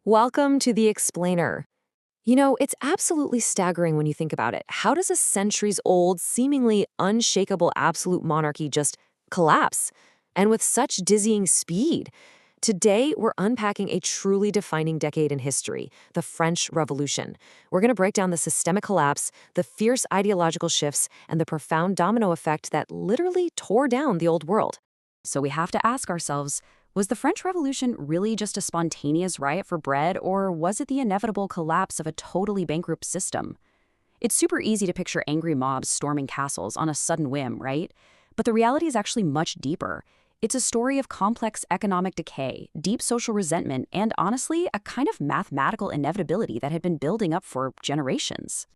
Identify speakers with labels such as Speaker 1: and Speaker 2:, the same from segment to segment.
Speaker 1: Welcome to The Explainer. It's absolutely staggering when you think about it. How does a centuries-old, seemingly unshakable absolute monarchy just collapse? And with such dizzying speed? Today, we're unpacking a truly defining decade in history, the French Revolution. We're going to break down the systemic collapse, the fierce ideological shifts, and the profound domino effect that literally tore down the old world.
Speaker 2: So we have to ask ourselves, was the French Revolution really just a spontaneous riot for bread, or was it the inevitable collapse of a totally bankrupt system? It's super easy to picture angry mobs storming castles on a sudden whim, right? But the reality is actually much deeper. It's a story of complex economic decay, deep social resentment, and honestly, a kind of mathematical inevitability that had been building up for generations.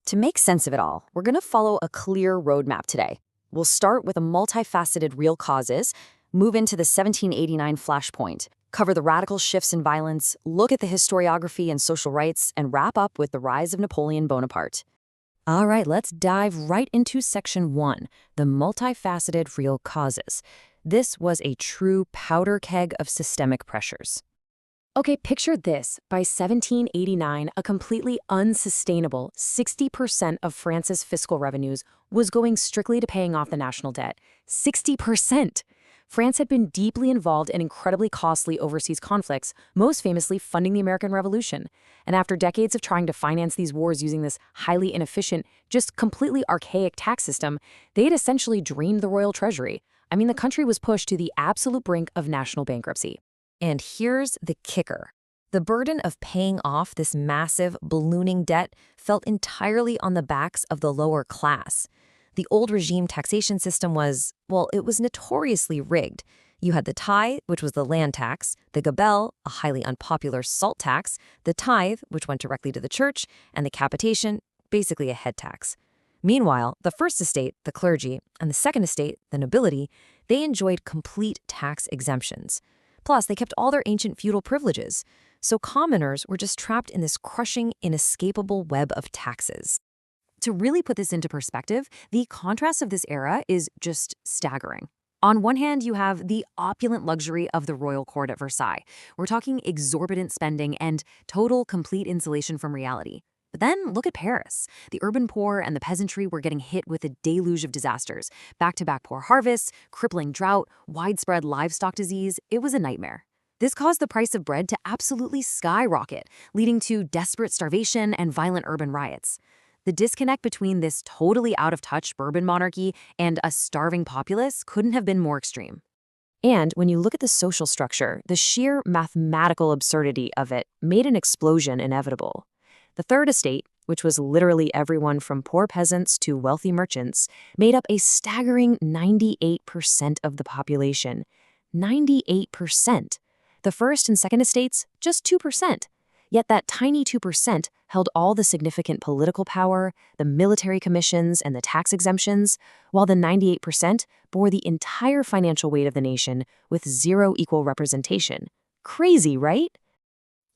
Speaker 1: To make sense of it all, we're going to follow a clear roadmap today. We'll start with a multifaceted real causes, move into the 1789 flashpoint, cover the radical shifts in violence, look at the historiography and social rights, and wrap up with the rise of Napoleon Bonaparte. All right, let's dive right into Section 1, the multifaceted real causes. This was a true powder keg of systemic pressures. Okay, picture this. By 1789, a completely unsustainable 60% of France's fiscal revenues was going strictly to paying off the national debt. 60%! France had been deeply involved in incredibly costly overseas conflicts, most famously funding the American Revolution. And after decades of trying to finance these wars using this highly inefficient, just completely archaic tax system, they had essentially drained the royal treasury. I mean, the country was pushed to the absolute brink of national bankruptcy. And here's the kicker. The burden of paying off this massive, ballooning debt fell entirely on the backs of the lower class. The old regime taxation system was, well, it was notoriously rigged. You had the tithe, which was the land tax, the gabelle, a highly unpopular salt tax, the tithe, which went directly to the church, and the capitation, basically a head tax. Meanwhile, the first estate, the clergy, and the second estate, the nobility, they enjoyed complete tax exemptions. Plus, they kept all their ancient feudal privileges. So commoners were just trapped in this crushing, inescapable web of taxes. To really put this into perspective, the contrast of this era is just staggering. On one hand, you have the opulent luxury of the royal court at Versailles. We're talking exorbitant spending and total, complete insulation from reality. But then look at Paris. The urban poor and the peasantry were getting hit with a deluge of disasters. Back-to-back poor harvests, crippling drought, widespread livestock disease. It was a nightmare. This caused the price of bread to absolutely skyrocket, leading to desperate starvation and violent urban riots. The disconnect between this totally out-of-touch Bourbon monarchy and a starving populace couldn't have been more extreme. And when you look at the social structure, the sheer mathematical absurdity of it made an explosion inevitable. The Third Estate, which was literally everyone from poor peasants to wealthy merchants, made up a staggering 98% of the population. 98%. The First and Second Estates, just 2%. Yet that tiny 2% held all the significant political power, the military commissions, and the tax exemptions, while the 98% bore the entire financial weight of the nation with zero equal representation. Crazy, right?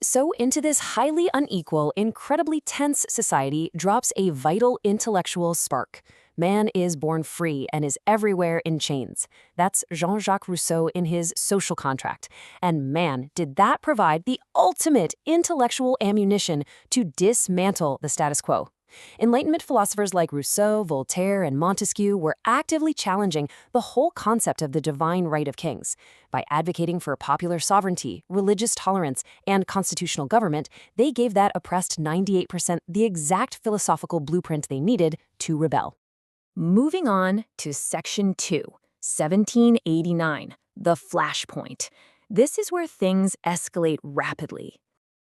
Speaker 1: So into this highly unequal, incredibly tense society drops a vital intellectual spark. Man is born free and is everywhere in chains. That's Jean-Jacques Rousseau in his Social Contract. And man, did that provide the ultimate intellectual ammunition to dismantle the status quo. Enlightenment philosophers like Rousseau, Voltaire, and Montesquieu were actively challenging the whole concept of the divine right of kings. By advocating for popular sovereignty, religious tolerance, and constitutional government, they gave that oppressed 98% the exact philosophical blueprint they needed to rebel. Moving on to Section 2, 1789, the flashpoint. This is where things escalate rapidly.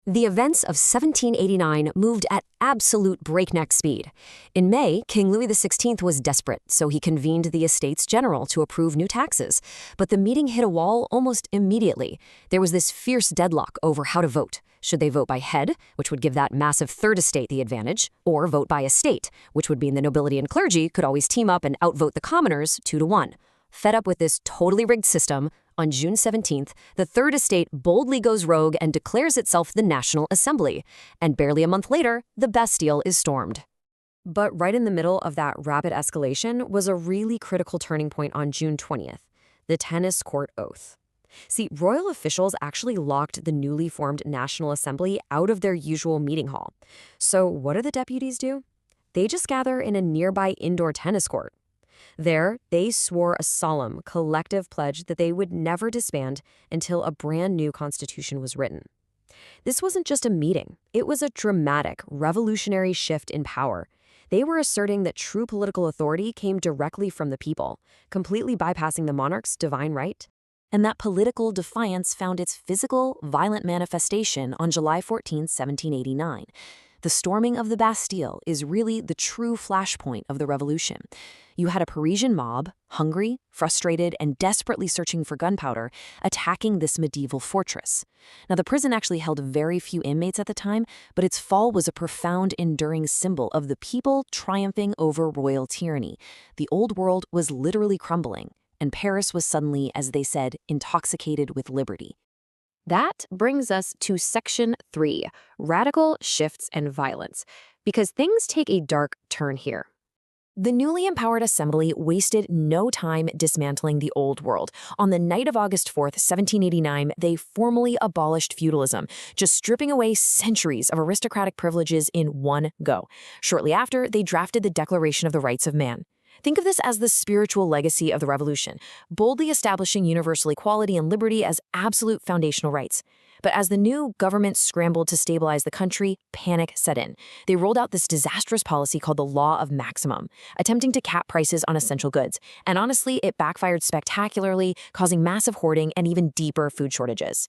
Speaker 1: The events of 1789 moved at absolute breakneck speed. In May, King Louis XVI was desperate, so he convened the Estates General to approve new taxes. But the meeting hit a wall almost immediately. There was this fierce deadlock over how to vote. Should they vote by head, which would give that massive third estate the advantage, or vote by estate, which would mean the nobility and clergy could always team up and outvote the commoners 2-1. Fed up with this totally rigged system, on June 17th, the Third Estate boldly goes rogue and declares itself the National Assembly. And barely a month later, the Bastille is stormed. But right in the middle of that rapid escalation was a really critical turning point on June 20th, the tennis court oath.
Speaker 2: See, royal officials actually locked the newly formed National Assembly out of their usual meeting hall. So what do the deputies do? They just gather in a nearby indoor tennis court. There, they swore a solemn, collective pledge that they would never disband until a brand new constitution was written. This wasn't just a meeting. It was a dramatic, revolutionary shift in power. They were asserting that true political authority came directly from the people, completely bypassing the monarch's divine right. And that political defiance found its physical, violent manifestation on July 14, 1789. The storming of the Bastille is really the true flashpoint of the revolution. You had a Parisian mob, hungry, frustrated, and desperately searching for gunpowder, attacking this medieval fortress. Now, the prison actually held very few inmates at the time, but its fall was a profound, enduring symbol of the people triumphing over royal tyranny. The old world was literally crumbling, and Paris was suddenly, as they said, intoxicated with liberty. That brings us to Section 3, Radical Shifts and Violence, because things take a dark turn here. The newly empowered assembly wasted no time dismantling the old world. On the night of August 4th, 1789, they formally abolished feudalism, just stripping away centuries of aristocratic privileges in one go. Shortly after, they drafted the Declaration of the Rights of Man. Think of this as the spiritual legacy of the revolution, boldly establishing universal equality and liberty as absolute foundational rights. But as the new government scrambled to stabilize the country, panic set in. They rolled out this disastrous policy called the Law of Maximum, attempting to cap prices on essential goods. And honestly, it backfired spectacularly, causing massive hoarding and even deeper food shortages.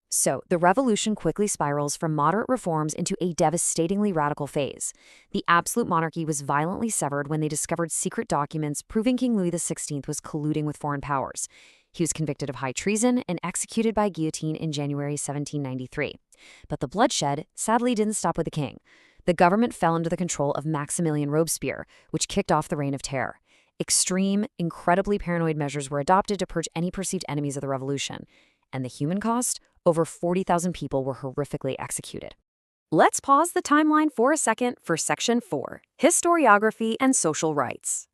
Speaker 2: So, the revolution quickly spirals from moderate reforms into a devastatingly radical phase. The absolute monarchy was violently severed when they discovered secret documents proving King Louis XVI was colluding with foreign powers. He was convicted of high treason and executed by guillotine in January 1793. But the bloodshed sadly didn't stop with the king. The government fell under the control of Maximilien Robespierre, which kicked off the Reign of Terror. Extreme, incredibly paranoid measures were adopted to purge any perceived enemies of the revolution. And the human cost? Over 40,000 people were horrifically executed. Let's pause the timeline for a second for Section 4, Historiography and Social Rights.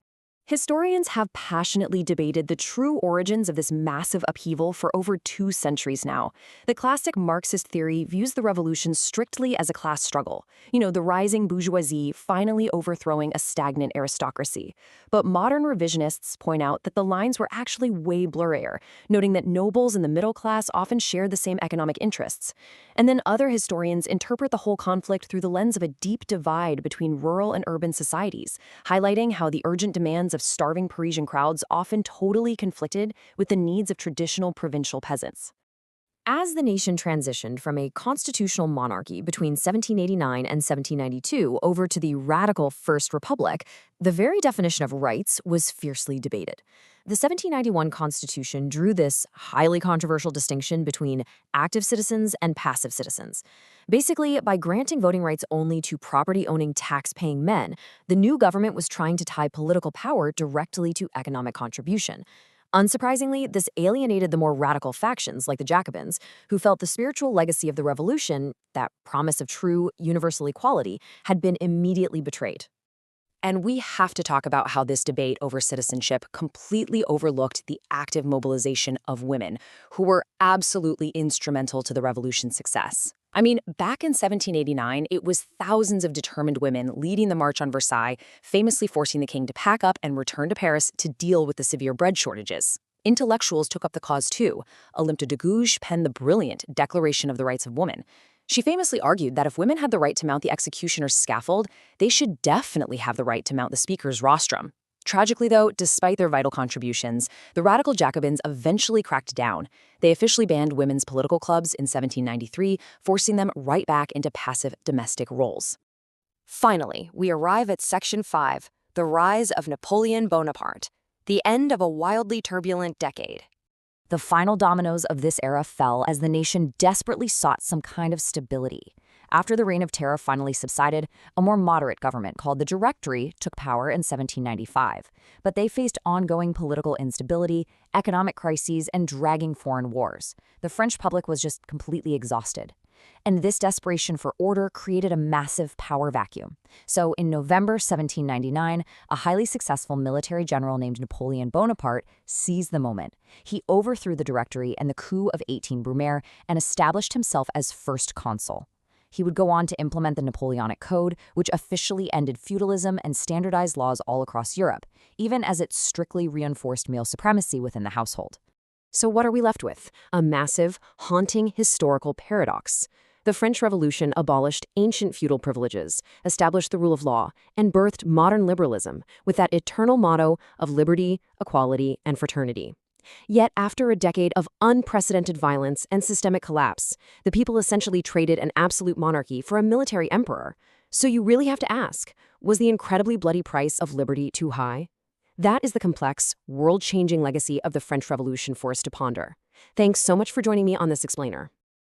Speaker 2: Historians have passionately debated the true origins of this massive upheaval for over 2 centuries now. The classic Marxist theory views the revolution strictly as a class struggle, the rising bourgeoisie finally overthrowing a stagnant aristocracy. But modern revisionists point out that the lines were actually way blurrier, noting that nobles and the middle class often shared the same economic interests. And then other historians interpret the whole conflict through the lens of a deep divide between rural and urban societies, highlighting how the urgent demands of starving Parisian crowds often totally conflicted with the needs of traditional provincial peasants. As the nation transitioned from a constitutional monarchy between 1789 and 1792 over to the radical First Republic, the very definition of rights was fiercely debated. The 1791 Constitution drew this highly controversial distinction between active citizens and passive citizens. Basically, by granting voting rights only to property-owning, tax-paying men, the new government was trying to tie political power directly to economic contribution. Unsurprisingly, this alienated the more radical factions like the Jacobins, who felt the spiritual legacy of the revolution, that promise of true universal equality, had been immediately betrayed. And we have to talk about how this debate over citizenship completely overlooked the active mobilization of women, who were absolutely instrumental to the revolution's success. I mean, back in 1789, it was thousands of determined women leading the March on Versailles, famously forcing the king to pack up and return to Paris to deal with the severe bread shortages. Intellectuals took up the cause too. Olympe de Gouges penned the brilliant Declaration of the Rights of Woman. She famously argued that if women had the right to mount the executioner's scaffold, they should definitely have the right to mount the speaker's rostrum. Tragically, though, despite their vital contributions, the radical Jacobins eventually cracked down. They officially banned women's political clubs in 1793, forcing them right back into passive domestic roles. Finally, we arrive at Section 5, the rise of Napoleon Bonaparte, the end of a wildly turbulent decade. The final dominoes of this era fell as the nation desperately sought some kind of stability. After the Reign of Terror finally subsided, a more moderate government called the Directory took power in 1795. But they faced ongoing political instability, economic crises, and dragging foreign wars. The French public was just completely exhausted.
Speaker 1: And this desperation for order created a massive power vacuum. So in November 1799, a highly successful military general named Napoleon Bonaparte seized the moment. He overthrew the Directory and the coup of 18 Brumaire and established himself as first consul. He would go on to implement the Napoleonic Code, which officially ended feudalism and standardized laws all across Europe, even as it strictly reinforced male supremacy within the household.
Speaker 2: So what are we left with? A massive, haunting historical paradox. The French Revolution abolished ancient feudal privileges, established the rule of law, and birthed modern liberalism with that eternal motto of liberty, equality, and fraternity. Yet after a decade of unprecedented violence and systemic collapse, the people essentially traded an absolute monarchy for a military emperor. So you really have to ask, was the incredibly bloody price of liberty too high? That is the complex, world-changing legacy of the French Revolution for us to ponder. Thanks so much for joining me on this explainer.